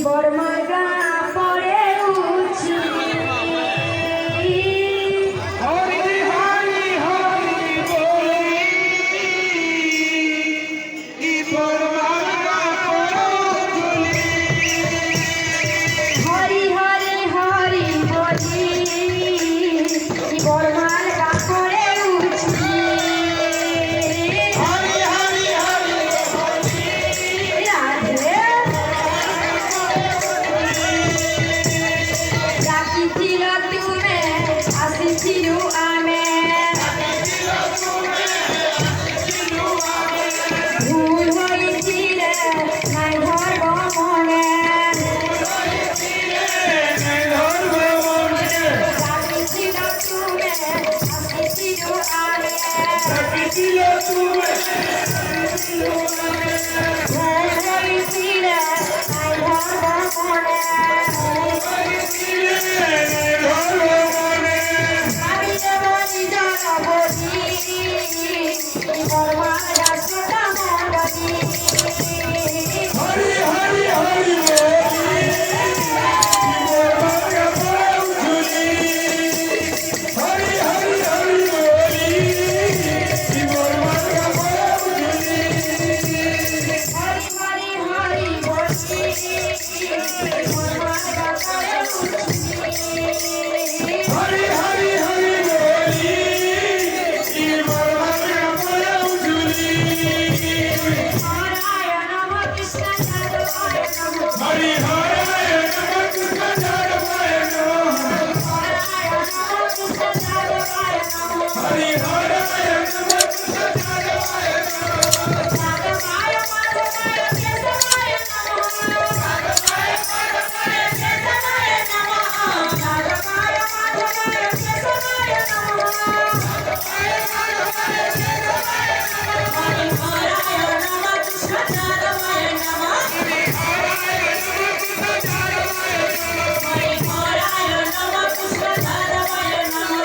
বড়মার্গা পরে উঠছি হরি হরি হরি বলি বড়মার্গা পরে হরি হরি হরি বলি বড়মার্গা পরে উঠছি হরি হরি হরি বলি রাধে ডাকিছিল তুমি আসিছিল আমি ভুল হয়েছিল নাই ধর্ম মনে ডাকিছিল তুমি আসিছিল আমি ভুল হয়েছিল নাই ধর্ম মনে আমি বলি জনবলি বড়মার্গা ছোটা মণ্ডলী হরি হরি হরি বলি বড়মার্গা পরে উঠলি হরি হরি হরি বলি বড়মার্গা পরে উঠলি হরি হরি হরি বলি বড়মার্গা পরে উঠছি হরি হরি হরি বলি বড়মার্গা পরে উঠলি হরায় নম কৃষ্ণ যাদবায় নম হরি হরি নম কৃষ্ণ যাদবায় নমঃ হরায় নম কৃষ্ণ যাদবায় নম হরি হরি নম কৃষ্ণ যাদবায় নমঃ যাদবায় মাধবায় কেশবায় নম যাদবায় মাধবায় কেশবায় নম যাদবায় মাধবায় কেশবায় নম হরি হরায় নম কৃষ্ণ যাদবায় নম হরি হরায় নম কৃষ্ণ যাদবায় নম